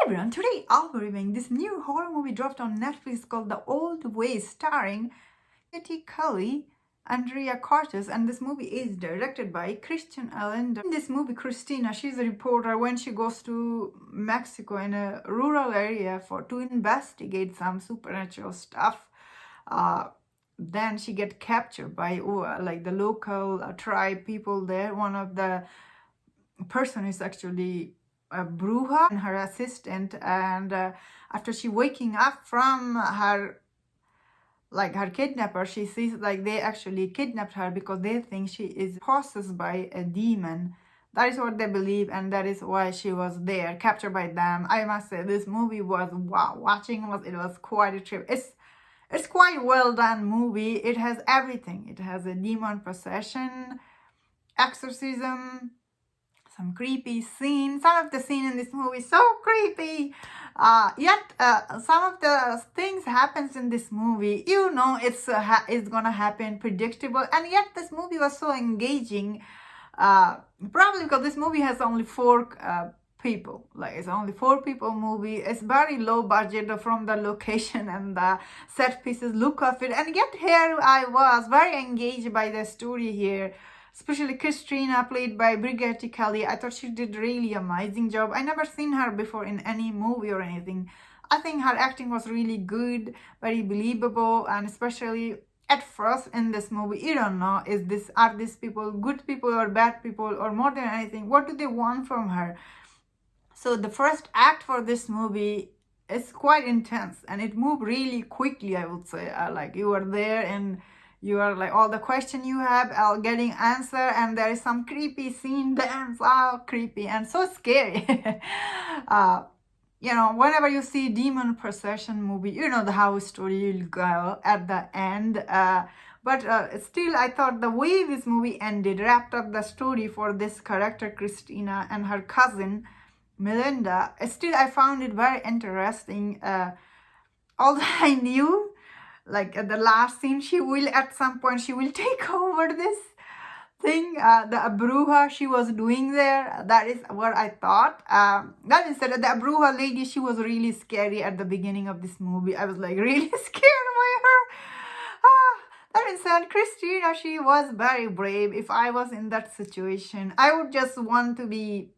Everyone, today I'll be reviewing this new horror movie dropped on Netflix called The Old Ways, starring Katie Cully, Andrea Cortez, and this movie is directed by Christian Allender. In this movie, Christina, she's a reporter when she goes to Mexico in a rural area to investigate some supernatural stuff. Then she gets captured by the local tribe people there. One of the person is actually a bruja and her assistant, and after she waking up from her kidnapper, she sees they actually kidnapped her because they think she is possessed by a demon. That is what they believe, and that is why she was there, captured by them. I must say, this movie was wow. It was quite a trip. It's quite well done movie. It has everything. It has a demon possession, exorcism, some creepy scenes. Some of the scene in this movie is so creepy. Yet some of the things happens in this movie. It's gonna happen, predictable, and yet this movie was so engaging. Probably because this movie has only four people. It's only 4 people movie. It's very low budget from the location and the set pieces look of it, and yet here I was very engaged by the story here. Especially Christina, played by Brigitte Kelly. I thought she did really amazing job. I never seen her before in any movie or anything. I think her acting was really good, very believable, and especially at first in this movie, you don't know, are these people good people or bad people, or more than anything, what do they want from her? So the first act for this movie is quite intense, and it moved really quickly, I would say. You are there and you are all the question you have are getting answer, and there is some creepy scene dance, creepy and so scary. Whenever you see demon possession movie, you know the how story will go at the end. But still, I thought the way this movie ended, wrapped up the story for this character Christina and her cousin Melinda. Still, I found it very interesting. Although I knew, at the last scene, at some point she will take over this thing, the bruja she was doing there. That is what I thought. That is said, the bruja lady, she was really scary at the beginning of this movie. I was really scared by her. That is said, Christina, she was very brave. If I was in that situation, I would just want to be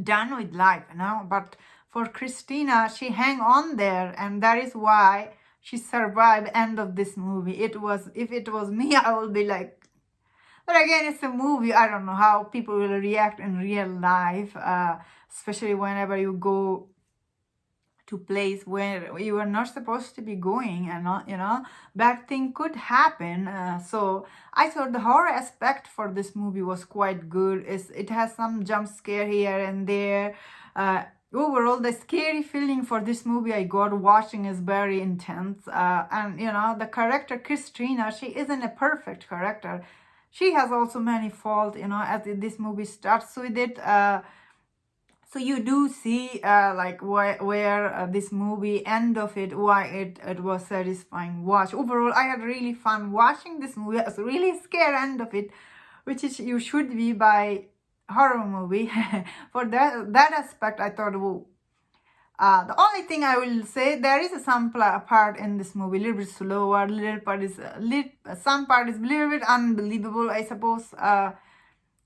done with life, but for Christina, she hang on there, and that is why she survived end of this movie. If it was me, I would be but again, it's a movie. I don't know how people will react in real life, especially whenever you go to place where you are not supposed to be going, and bad thing could happen. So I thought the horror aspect for this movie was quite good. It has some jump scare here and there. Overall, the scary feeling for this movie I got watching is very intense. And the character Christina, she isn't a perfect character. She has also many faults, as this movie starts with it. So you do see where this movie end of it, why it was satisfying watch. Overall, I had really fun watching this movie. I was really scared end of it, which is you should be by horror movie. For that aspect, I thought, whoa. The only thing I will say, there is some part in this movie a little bit slower, some part is a little bit unbelievable, I suppose.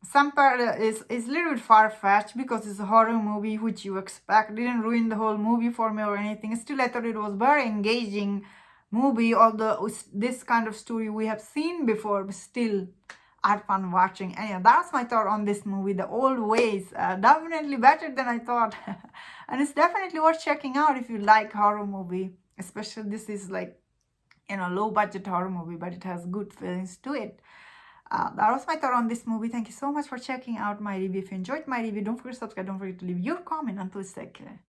Some part is a little bit far-fetched because it's a horror movie, which you expect. Didn't ruin the whole movie for me or anything. Still, I thought it was very engaging movie, although this kind of story we have seen before, but still I had fun watching. And that's my thought on this movie, The Old Ways. Definitely better than I thought. And it's definitely worth checking out if you like horror movie. Especially this is low budget horror movie, but it has good feelings to it. That was my thought on this movie. Thank you so much for checking out my review. If you enjoyed my review, don't forget to subscribe. Don't forget to leave your comment. Until next time.